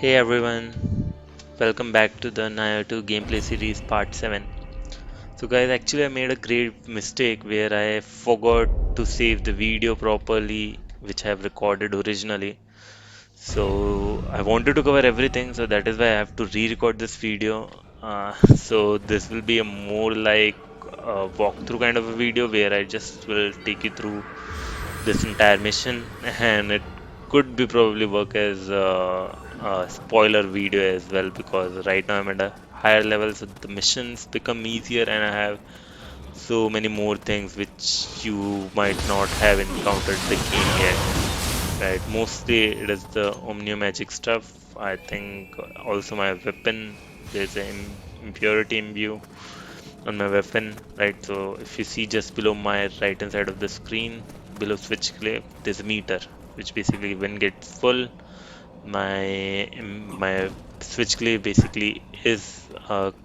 Hey everyone, welcome back to the Nioh 2 gameplay series part 7. So guys, actually I made a great mistake where I forgot to save the video properly which I have recorded originally. So I wanted to cover everything, so that is why I have to re-record this video. So this will be a more like a walkthrough kind of a video where I just will take you through this entire mission, and it could be probably work as a spoiler video as well, because right now I'm at a higher level, so the missions become easier and I have so many more things which you might not have encountered the game yet. Right, mostly it is the Onmyo magic stuff. I think also my weapon, there's an impurity imbue on my weapon, right? So if you see just below my right hand side of the screen, below switch clip, there's a meter, which basically when gets full, my switch clip basically is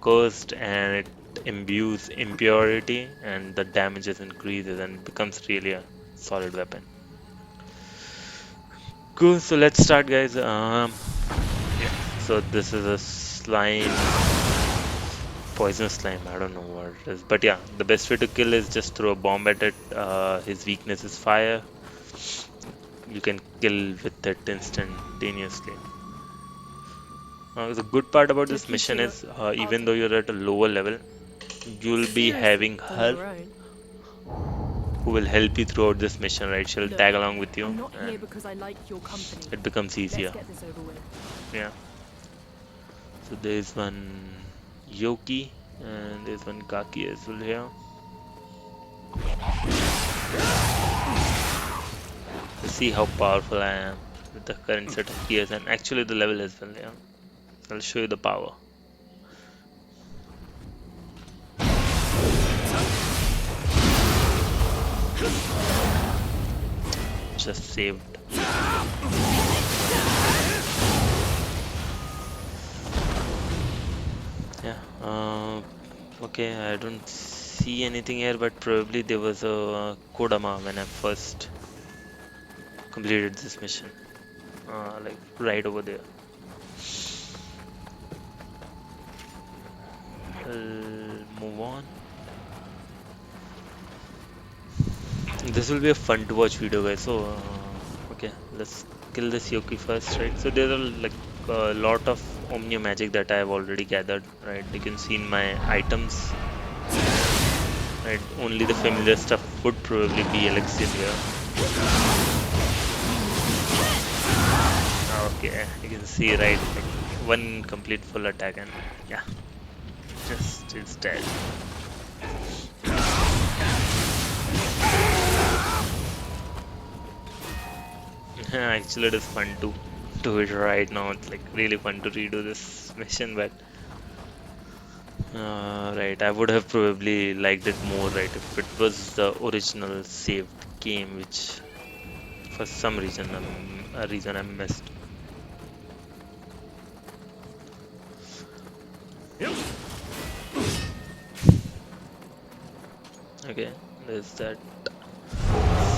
cursed and it imbues impurity and the damages increases and becomes really a solid weapon. Cool, so let's start guys. Yeah, so this is a slime, poisonous slime. I don't know what it is, but yeah, the best way to kill is just throw a bomb at it. His weakness is fire. You can kill with it instantaneously. The good part about this mission is, even though you're at a lower level, you'll be having her who will help you throughout this mission, right? She'll tag along with you, and it becomes easier. Yeah. So there's one Yoki, and there's one Kaki as well here. To see how powerful I am with the current set of gears and actually the level as well. Yeah, I'll show you the power. Just saved. Yeah. Okay, I don't see anything here, but probably there was a Kodama when I first completed this mission. Like right over there. I'll move on. This will be a fun to watch video, guys. So, okay, let's kill this Yoki first, right? So there are like a lot of Omnio magic that I have already gathered, right? You can see in my items, right? Only the familiar stuff would probably be elixir here. Okay, you can see, right? Like one complete full attack, and yeah, just it's dead. Actually, it is fun to do it right now. It's like really fun to redo this mission, but right, I would have probably liked it more, right, if it was the original saved game, which for some reason, a reason I missed. Okay, there's that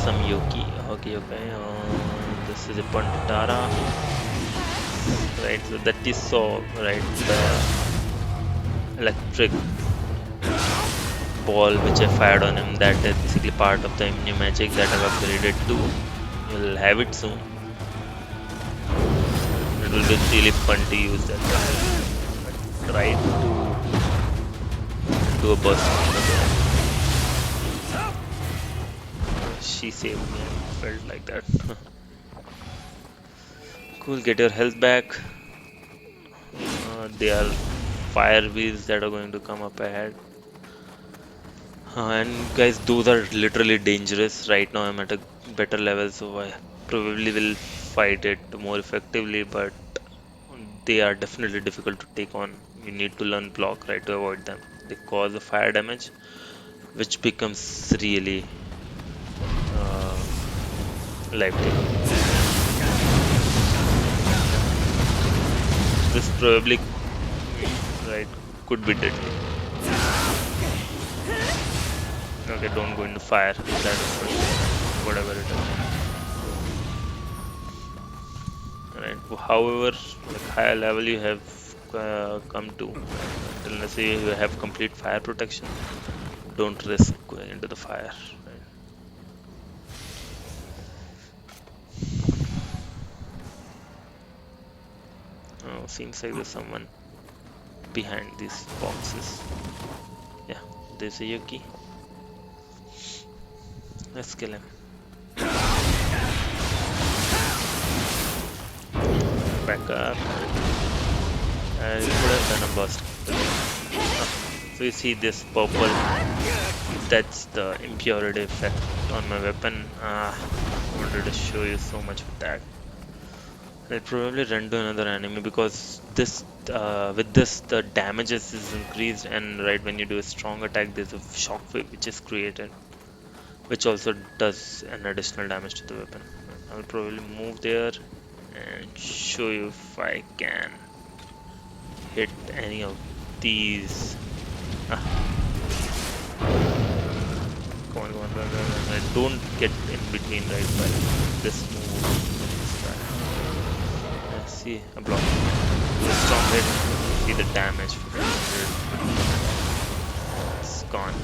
some Yoki. Okay, okay. This is Ippon Datara, right? So that you saw, right? The electric ball which I fired on him, that is basically part of the new magic that I've upgraded to. You'll have it soon. It will be really fun to use that. Try to do a burst. She saved me. I felt like that. Cool, get your health back. They are fire wheels that are going to come up ahead. And guys, those are literally dangerous. Right now, I'm at a better level, so I probably will fight it more effectively. But they are definitely difficult to take on. You need to learn block, right, to avoid them. They cause a fire damage, which becomes really uh, life-taking. This probably, right, could be deadly. Okay, don't go into fire. That is whatever it is. Alright, however like higher level you have come to, until let's say you have complete fire protection, don't risk going into the fire. Right? Oh, seems like there's someone behind these boxes. Yeah, there's a Yuki. Let's kill him. Back up. You could have done a burst. So you see this purple, that's the impurity effect on my weapon. I wanted to show you so much of that. I'll probably run to another enemy because this with this the damages is increased, and right when you do a strong attack there's a shockwave which is created, which also does an additional damage to the weapon. I'll probably move there and show you if I can hit any of these. Ah, come on, come on, run, run, run, run. Don't get in between right by this move. See a block. The strong hit. See the damage. It's gone.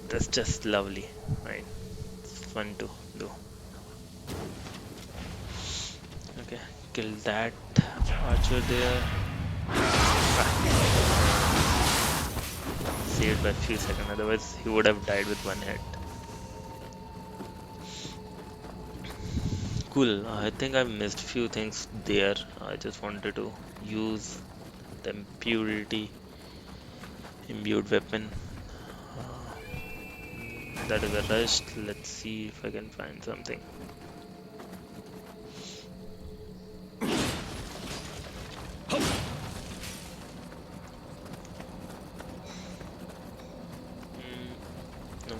That's just lovely, right? It's fun to do. Okay, kill that archer there. Saved by a few seconds, otherwise he would have died with one hit. Cool, I think I missed few things there. I just wanted to use the impurity imbued weapon. That is a rush. Let's see if I can find something. No.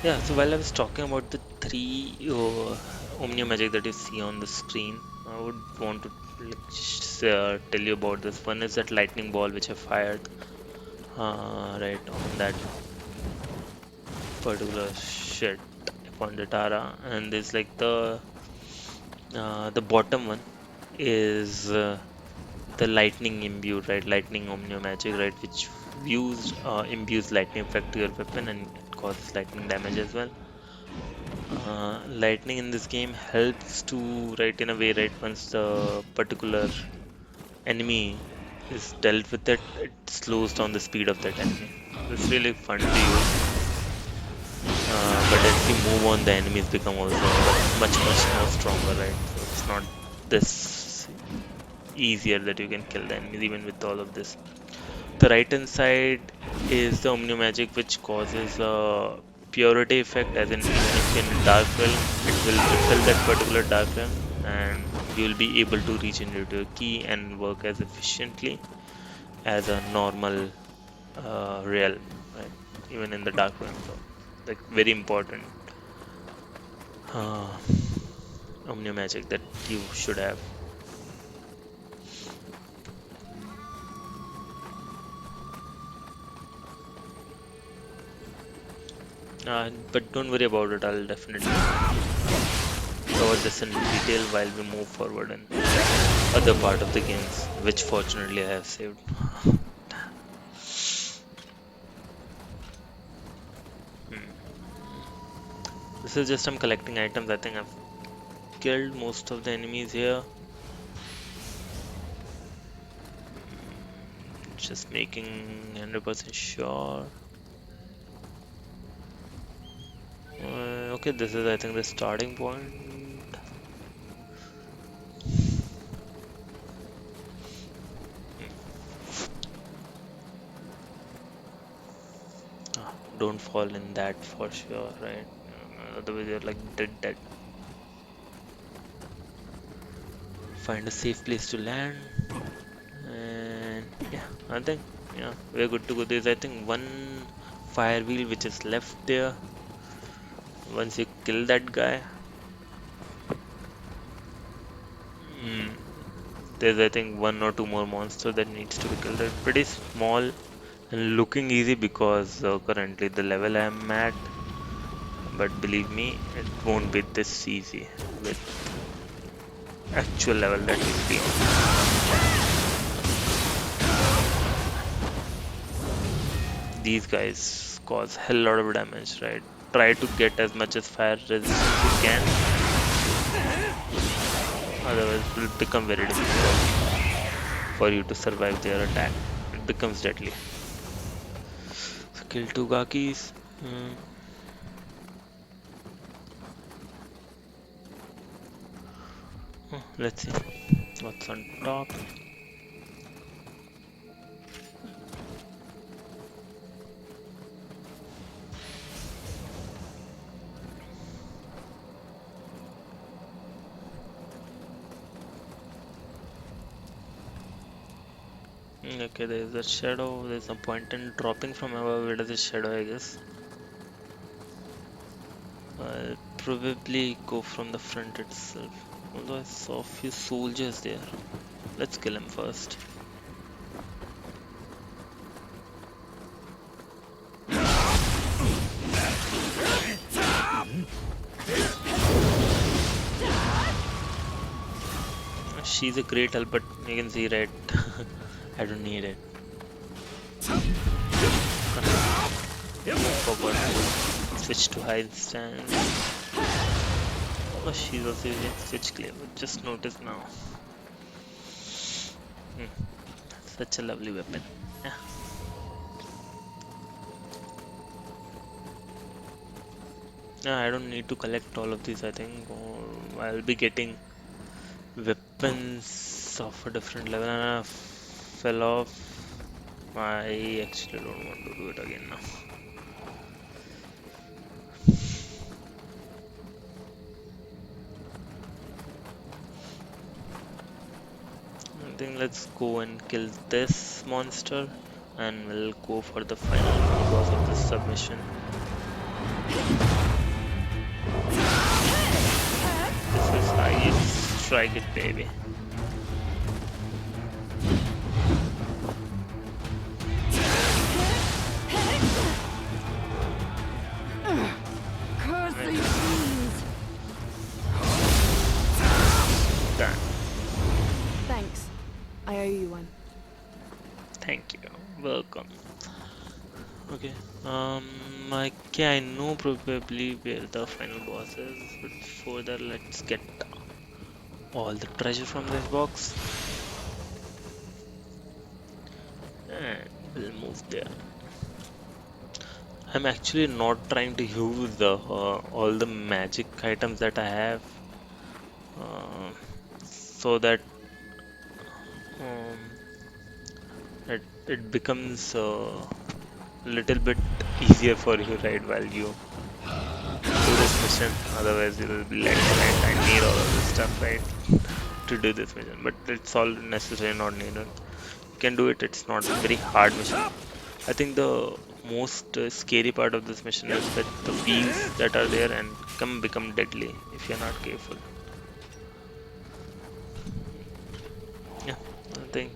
Yeah, so while I was talking about the three Omnio magic that you see on the screen, I would want to tell you about this. One is that lightning ball which I fired right on that particular shit upon Datara, and there's like the bottom one is the lightning imbued, right? Lightning Omnio magic, right? Which imbues lightning effect to your weapon and it causes lightning damage as well. Lightning in this game helps to, right, in a way, right, once the particular enemy is dealt with it, it slows down the speed of that enemy. It's really fun to use. But as you move on, the enemies become also much more stronger, right? So it's not this easier that you can kill the enemies even with all of this. The right hand side is the Omni Magic, which causes a purity effect, as in even if you're in dark realm, it will repel that particular dark realm, and you will be able to regenerate your key and work as efficiently as a normal realm, right? Even in the dark realm. So, like very important uh, Omni Magic that you should have. But don't worry about it, I'll definitely cover this in detail while we move forward in other part of the games, which fortunately I have saved. Hmm. This is just I'm collecting items. I think I've killed most of the enemies here. Just making 100% sure. Okay, this is I think the starting point. Don't fall in that for sure, right? Otherwise you're like dead. Find a safe place to land, and yeah, I think Yeah, we're good to go. There's I think one fire wheel which is left there. Once you kill that guy, mm, there's I think one or two more monsters that needs to be killed. They're pretty small and looking easy because currently the level I'm at, but believe me, it won't be this easy with actual level that you'll be on. These guys cause hell lot of damage, right? Try to get as much as fire resistance you can, otherwise it will become very difficult for you to survive their attack. It becomes deadly. So kill two Gakis. Let's see what's on top. Okay, there's a shadow. There's no point in dropping from above. It is a shadow, I guess. I'll probably go from the front itself. Although I saw a few soldiers there. Let's kill him first. She's a great help, but you can see, right? I don't need it. Forgot to switch to high stance. Oh, she's also using switch claim. Just noticed now. Such a lovely weapon. Yeah. Yeah, I don't need to collect all of these. I think I'll be getting weapons of a different level, and I fell off. I actually don't want to do it again now. I think let's go and kill this monster, and we'll go for the final boss of this submission. This is how you strike it, baby. Done. Thanks. I owe you one. Thank you. Welcome. Okay. I know probably where the final boss is, but before that, let's get all the treasure from this box, and we'll move there. I'm actually not trying to use all the magic items that I have, so that um, it becomes a little bit easier for you, right, while you do this mission. Otherwise, you will be like, right, I need all of this stuff, right, to do this mission. But it's all necessary, not needed. You can do it. It's not a very hard mission. I think the most scary part of this mission is that the wheels that are there and become deadly if you're not careful. Yeah, I think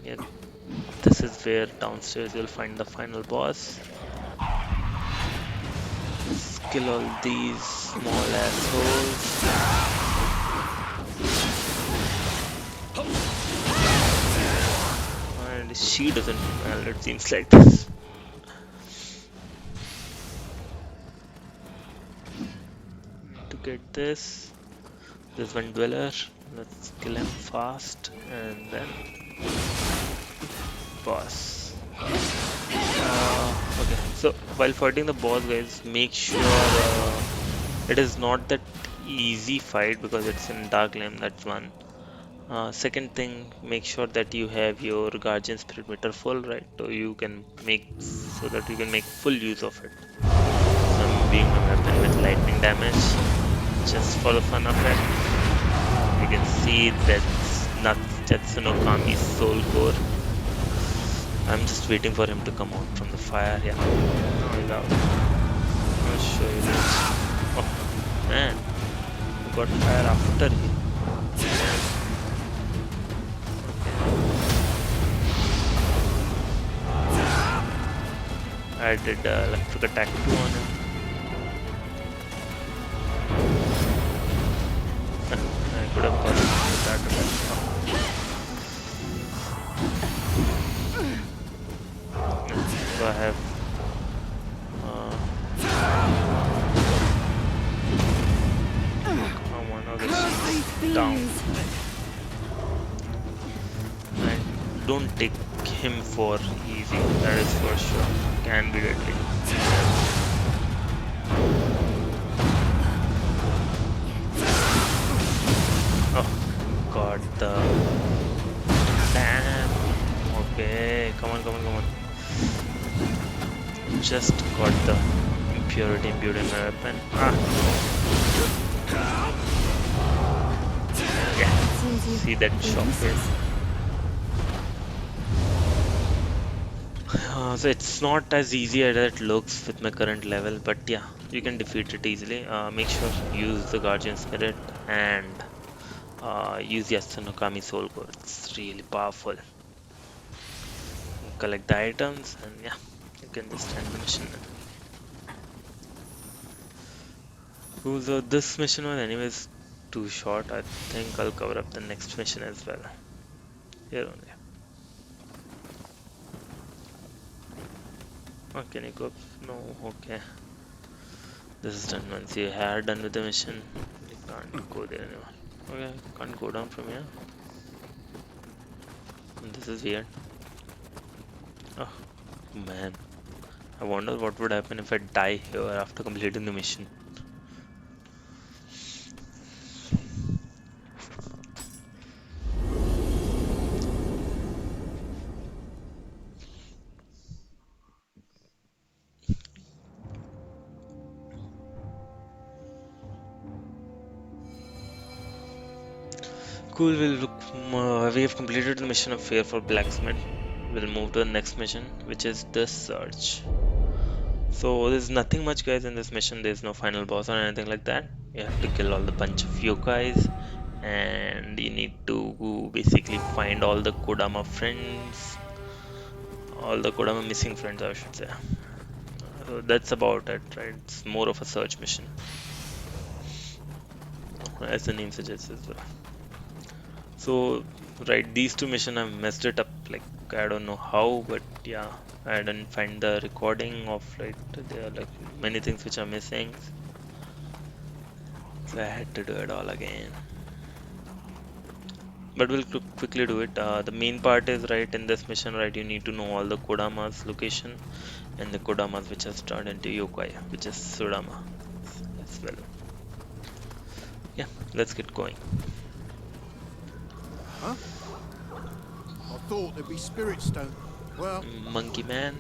this is where downstairs you'll find the final boss. Let's kill all these small assholes. And she doesn't, well, it seems like this. To get this, there's one dweller. Let's kill him fast, and then boss. Okay, so while fighting the boss, guys, make sure it is not that easy fight because it's in dark lane. That's one. Second thing, make sure that you have your guardian spirit meter full, right? So you can make full use of it. So I'm being a weapon with lightning damage just for the fun of it. You can see that's not Jetsu no Kami's soul core. I'm just waiting for him to come out from the fire. Yeah. Now he's out. I'll show you this. Oh man, he got fire after he. I did electric attack 2 on him. I could have passed with that attack. So I have come on, now this down. And don't take him for easy, that is for sure. Can be deadly. Oh, got the damn. Okay, come on. Just got the impurity imbued in my weapon. Yeah, see that shockwave. So it's not as easy as it looks with my current level, but yeah, you can defeat it easily. Make sure use the Guardian Spirit and use Yasunokami Soul Core. It's really powerful. Collect the items and yeah, you can just end the mission. So this mission was anyways too short. I think I'll cover up the next mission as well. Here only. Oh, can you go up? No, okay. This is done. Once you are done with the mission, you can't go there anymore. Okay, can't go down from here. This is weird. Oh man, I wonder what would happen if I die here after completing the mission. Cool, we have completed the mission of Fear for Blacksmith. We'll move to the next mission, which is the Search. So there's nothing much guys in this mission. There's no final boss or anything like that. You have to kill all the bunch of yokais and you need to basically find all the Kodama friends, all the Kodama missing friends I should say. So that's about it, right? It's more of a search mission, as the name suggests as well. So right, these two missions I've messed it up, like I don't know how, but yeah, I didn't find the recording of like there are like many things which are missing, so I had to do it all again. But we'll quickly do it. The main part is right in this mission, right? You need to know all the Kodamas location and the Kodamas which has turned into Yokai, which is Sudama as well. Yeah, let's get going. Huh? I thought there'd be spirit stone. Well, Monkey man.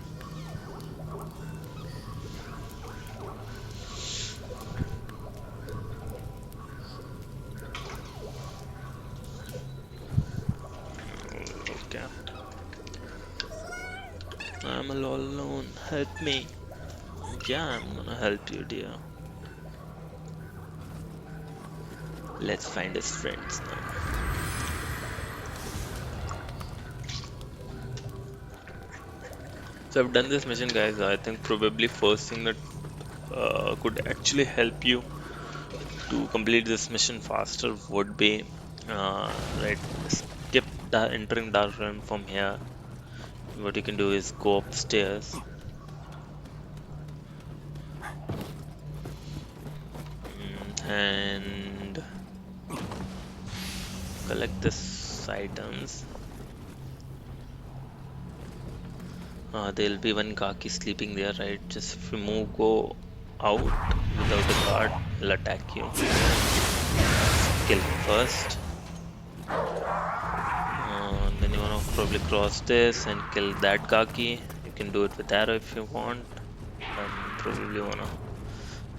Okay. I'm all alone. Help me. Yeah, I'm gonna help you, dear. Let's find his friends now. So I've done this mission guys. I think probably first thing that could actually help you to complete this mission faster would be right, skip the entering dark realm from here. What you can do is go upstairs and collect this items. There'll be one Kaki sleeping there, right? Just if you move, go out without a guard, he'll attack you. Kill him first. Then you wanna probably cross this and kill that Kaki. You can do it with arrow if you want. Probably wanna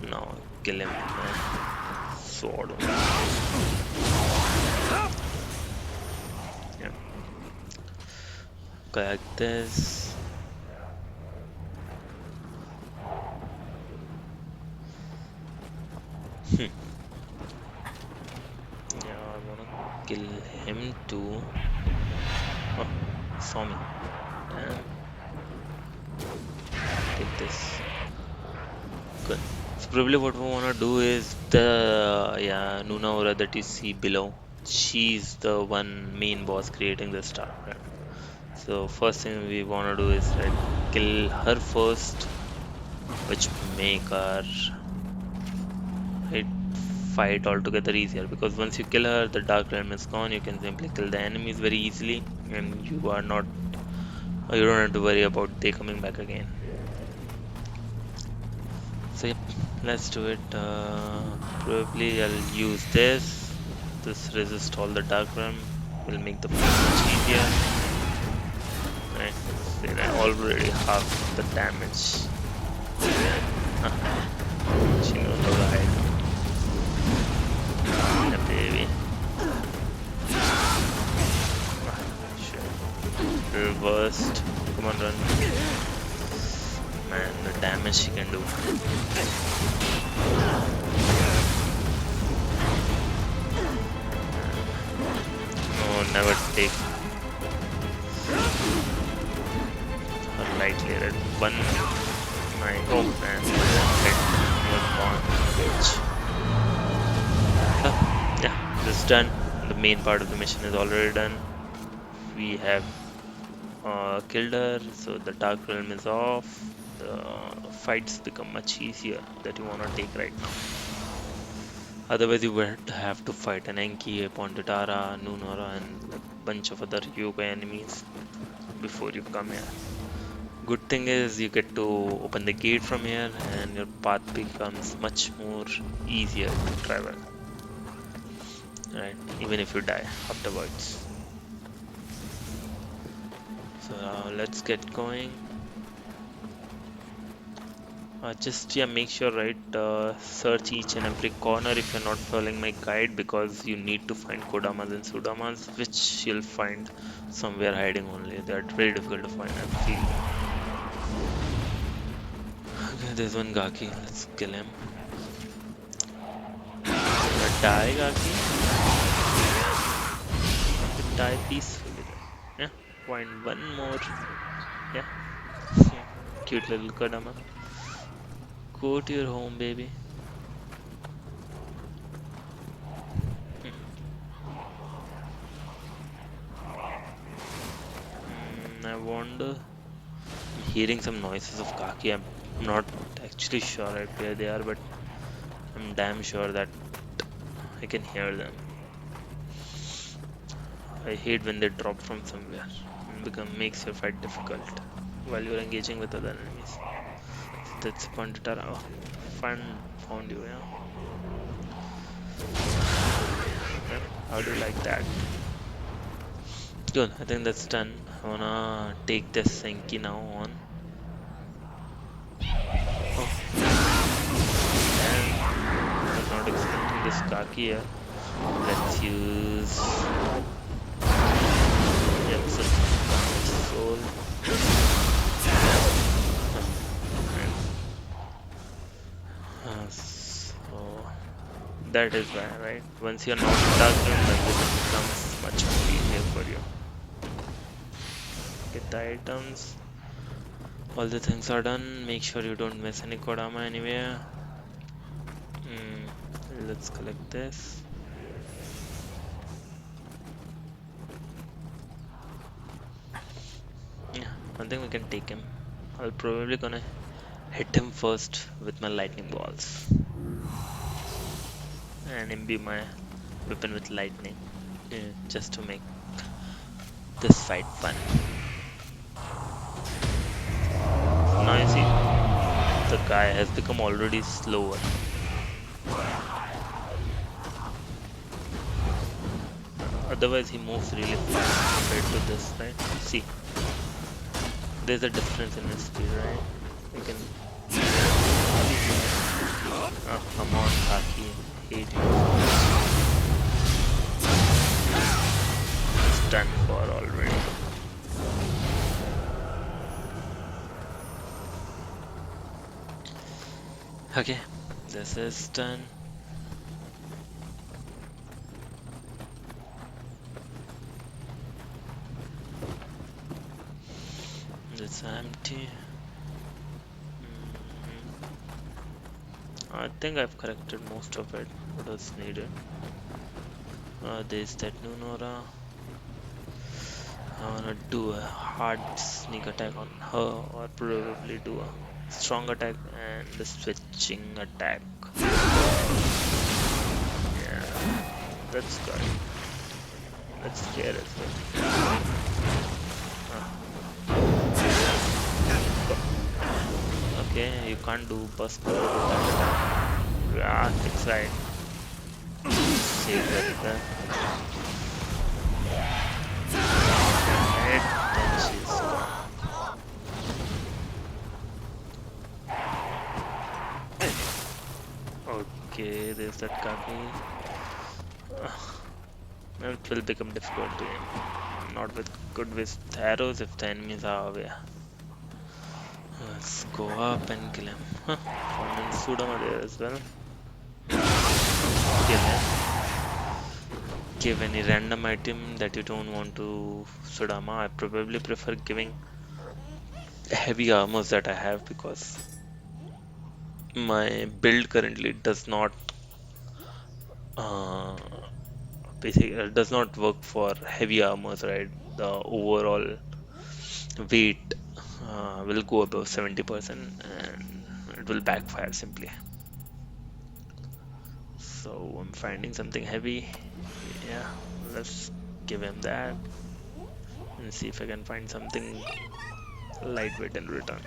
now kill him with sword. Yeah. Collect this. Hmm. Yeah, I wanna kill him too. Oh, saw me. Damn. Take this. Good. So probably what we wanna do is the Nuna that you see below. She's the one main boss creating the star. Right? So first thing we wanna do is kill her first, which make our right, fight altogether easier because once you kill her, the dark realm is gone. You can simply kill the enemies very easily, and you don't have to worry about they coming back again. So yep, let's do it. Probably I'll use this. This resist all the dark realm will make the fight much easier. Right, see, I already half the damage. She knows how to hide. Yeah, baby. Shit. Reversed. Come on, run. Man, the damage she can do. No, never take her lightly. Red one. My oh man, hit was gone. Bitch. Yeah, this is done. The main part of the mission is already done. We have killed her, so the dark realm is off. The fights become much easier that you wanna take right now. Otherwise, you would have to fight an Enki, Ippon, Datara, Nunora, and a bunch of other Yokai enemies before you come here. Good thing is you get to open the gate from here, and your path becomes much more easier to travel. Right, even if you die afterwards. So let's get going. Just make sure search each and every corner if you're not following my guide, because you need to find Kodamas and Sudamas, which you'll find somewhere hiding only. They're very difficult to find, I feel. Okay, there's one Gaki. Let's kill him. Die, Gaki. Die peacefully. Yeah, find one more. Yeah, cute little Kodama. Go to your home, baby. I wonder. I'm hearing some noises of Kaki. I'm not actually sure where they are, but I'm damn sure that I can hear them. I hate when they drop from somewhere and makes your fight difficult while you're engaging with other enemies. That's Panditara. Oh, found you, yeah. Yep. How do you like that? Good, I think that's done. I wanna take this Senki now on. Oh, and I was not expecting this Kaki here. Let's use soul. So that is why, right? Once you're not stuck, then everything becomes much more easier for you. Get the items. All the things are done. Make sure you don't miss any Kodama anywhere. Let's collect this. Yeah, I think we can take him. I'll probably gonna hit him first with my lightning balls and imbue my weapon with lightning, just to make this fight fun. Now you see, the guy has become already slower. Otherwise he moves really fast compared to this, right? See, there's a difference in his speed, right? You can come on, Kaki, hate you. It's done for already. Okay, this is done. It's empty. I think I've corrected most of it. What was needed? There's that new Nora. I wanna do a hard sneak attack on her, or probably do a strong attack and a switching attack. Yeah, that's good. That's fair as well. Okay, you can't do buster with that attack. Yeah, it's right. Save that. Then she's gone. Okay, there's that Kaki. It will become difficult to aim. Not with good with arrows if the enemies are away. Let's go up and kill him. Huh. Found Sudama there as well. Kill him. Give any random item that you don't want to Sudama. I probably prefer giving heavy armors that I have because my build currently does not uh, basically does not work for heavy armors, right? The overall weight will go above 70% and it will backfire simply. So I'm finding something heavy. Yeah, let's give him that and see if I can find something lightweight in return.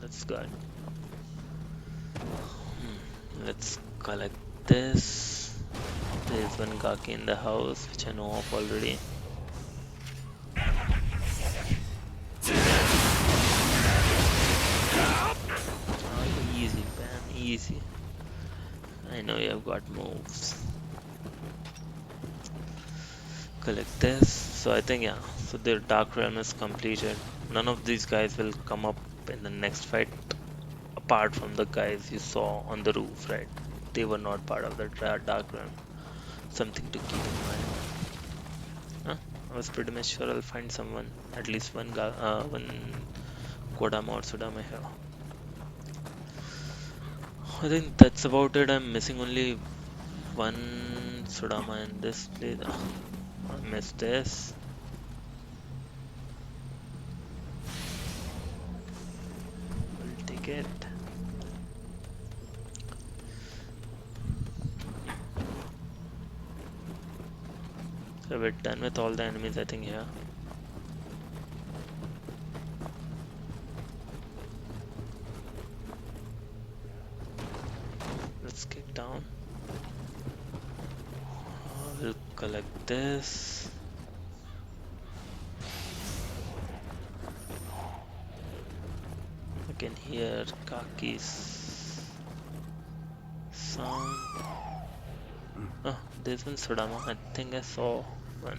That's good. Let's collect this. There's one Gaki in the house which I know of already. Oh, easy, man, easy. I know you have got moves. Collect this. So I think, yeah, so their Dark Realm is completed. None of these guys will come up in the next fight apart from the guys you saw on the roof, right? They were not part of the Dark Realm. Something to keep in mind. Huh? I was pretty much sure I'll find someone, at least one Kodama or Sudama here. I think that's about it. I'm missing only one Sudama in this place. I missed this. We'll take it. So we're done with all the enemies, I think, here. Let's kick down. We'll collect this. I can hear Kaki's sound. Oh, there's one Sudama. I think I saw one.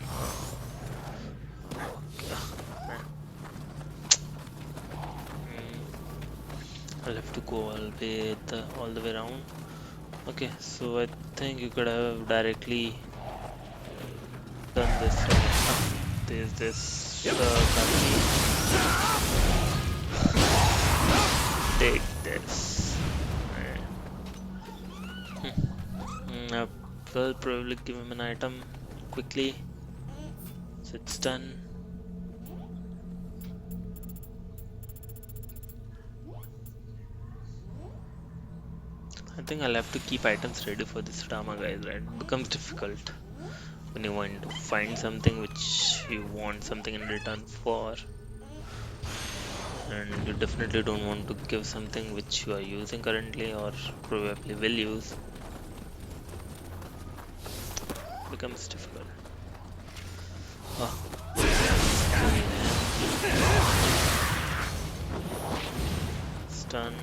Okay. Man. I'll have to go all the way around. Okay, so I think you could have directly done this. There's this Kaki. Take this. I will probably give him an item quickly. So it's done. I think I'll have to keep items ready for this drama, guys, right? It becomes difficult when you want to find something which you want something in return for, and you definitely don't want to give something which you are using currently or probably will use. It becomes difficult. Oh. Stun.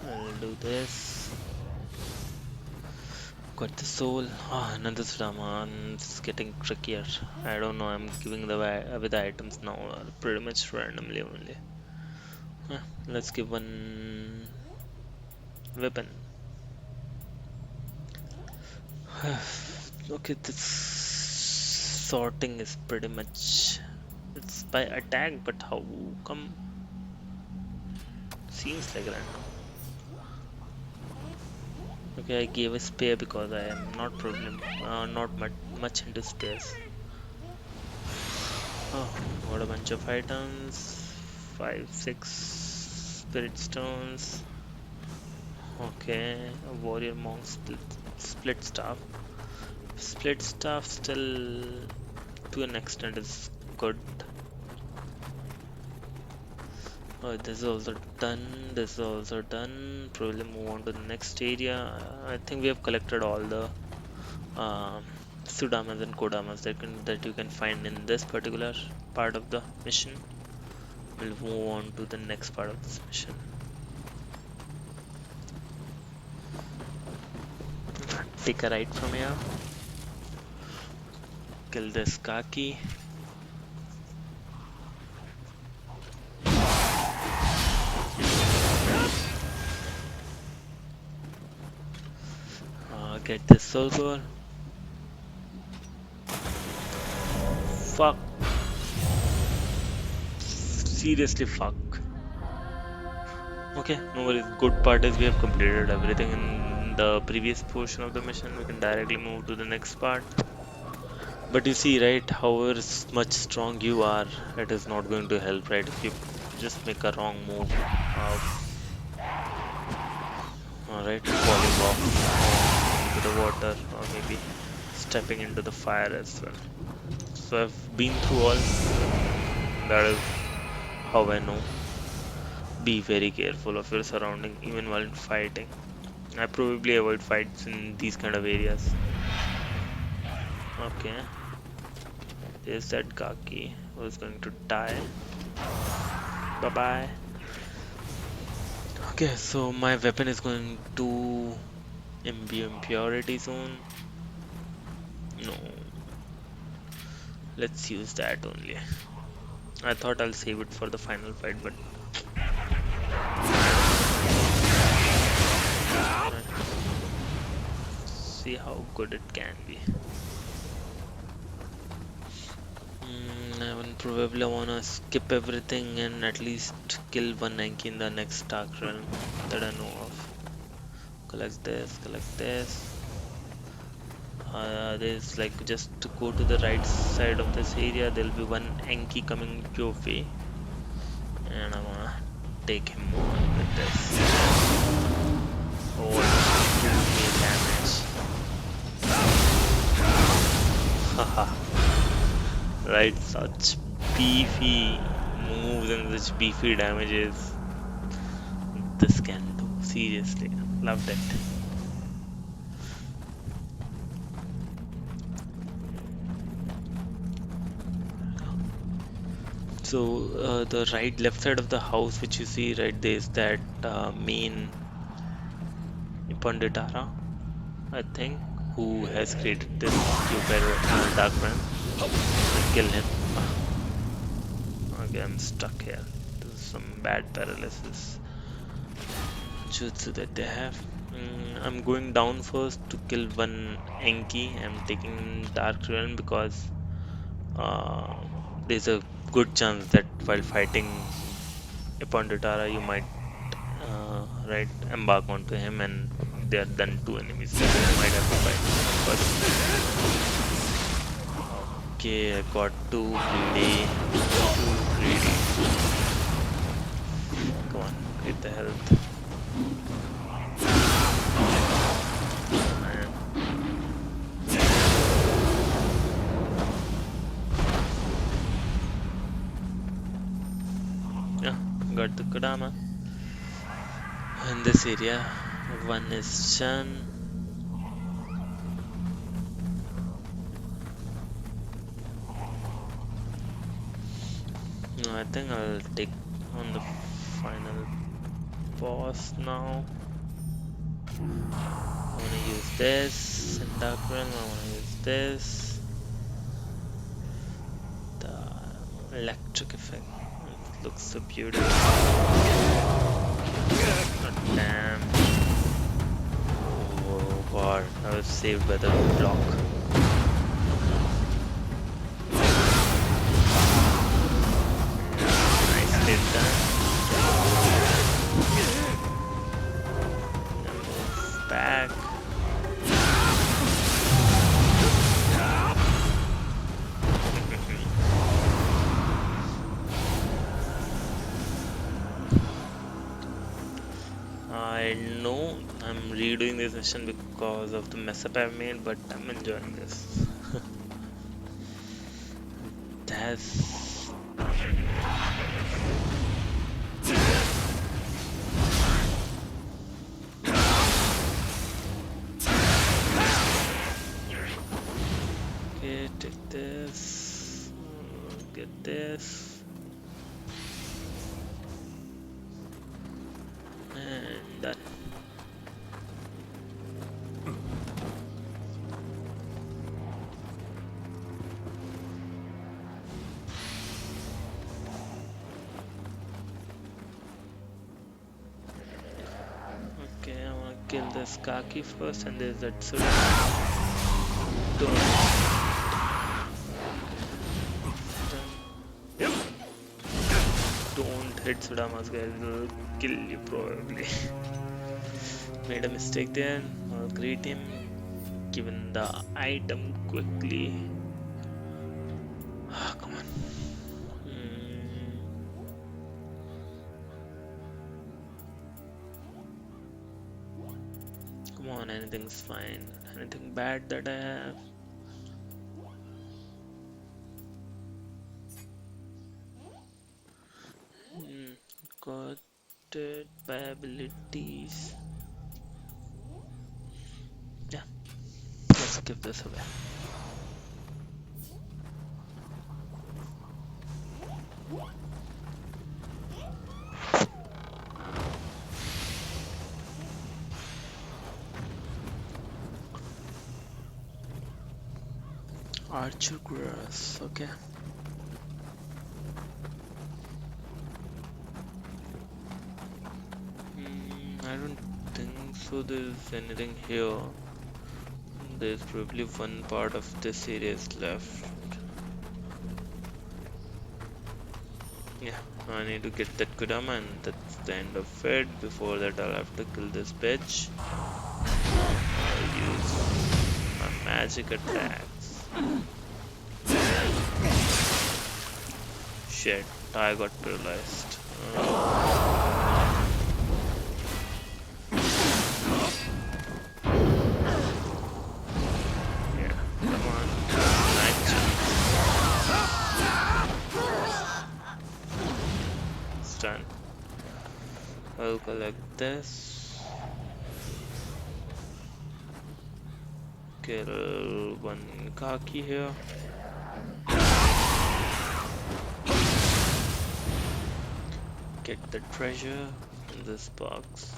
I'll do this. Got the soul. Ah, another Sudama. It's getting trickier. I don't know. I'm giving the with the items now pretty much randomly only. Let's give one weapon. Okay, this sorting is pretty much it's by attack, but how come seems like random. Okay, I gave a spear because I am not much into spears. Oh, what a bunch of items. 5, 6 spirit stones. Okay, a warrior monk split staff. Split staff still to an extent is good. Oh, this is also done. This is also done. Probably move on to the next area. I think we have collected all the Sudamas and Kodamas that you can find in this particular part of the mission. We'll move on to the next part of this mission. Take a right from here. Kill this Kaki. Get this soul core. Fuck. Seriously, fuck. Okay, no worries. Good part is we have completed everything in the previous portion of the mission. We can directly move to the next part. But you see, right, however much strong you are, it is not going to help, right? If you just make a wrong move, alright, falling off into the water, or maybe stepping into the fire as well. So I've been through all. That is how I know. Be very careful of your surrounding, even while fighting. I probably avoid fights in these kind of areas. Okay, there's that Kaki who's going to die. Bye bye. Okay, so my weapon is going to impurity zone. No, let's use that only. I thought I'll save it for the final fight, but see how good it can be. I will probably wanna skip everything and at least kill one Yankee in the next Dark Realm that I know of. Collect this, collect this. There's like just to go to the right side of this area, there'll be one Yankee coming your way, and I wanna take him on with this. Oh, haha. Right, such beefy moves and such beefy damages this can do. Seriously, loved it. So the left side of the house, which you see right there, is that main Ippon Datara, I think, who has created this Yokai Dark Realm. Kill him. Okay, I'm stuck here. This is some bad paralysis jutsu that they have. I'm going down first to kill one Enki. I'm taking Dark Realm because uh, there's a good chance that while fighting upon Datara, you might right embark onto him, and there are then two enemies that you might have to fight. Okay, I got too greedy. Come on, get the health. Yeah, got the Kodama. In this area, one is Chan. No, I think I'll take on the final boss now. I'm gonna use this. Dark Realm, I want to use this. The electric effect. It looks so beautiful. Oh, damn. Oh god, I was saved by the block. Nicely done. Now move back. I know I'm redoing this mission because of the mess up I've made, but I'm enjoying this. That's okay, take this, get this, and done. Okay, I want to kill this Kaki first, and there's that Sudama. Don't hit Sudamas, guys. It'll kill you probably. Made a mistake there. I'll greet him. Given the item quickly. Ah, come on. Come on, anything's fine. Anything bad that I have? Got it by abilities. Yeah, let's give this away. Archer grass, okay. I don't think so there's anything here. There's probably one part of this area is left. Yeah, I need to get that Kodama and that's the end of it. Before that I'll have to kill this bitch. I'll use my magic attacks. Shit, I got paralyzed. Yeah, come on. Nice jump. Stun. I'll collect this. Kill one Kaki here. Get the treasure in this box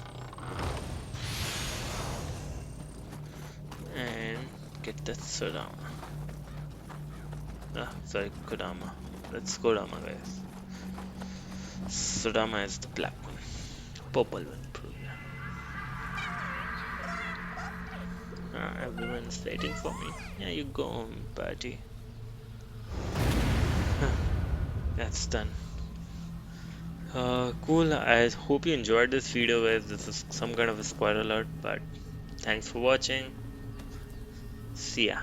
and get that Sudama. Sorry, Kodama. That's Kodama, guys. Sudama is the black one, purple one, probably. Everyone's waiting for me. Yeah, you go home, Patty. That's done. Cool. I hope you enjoyed this video, guys. This is some kind of a spoiler alert, but thanks for watching. See ya.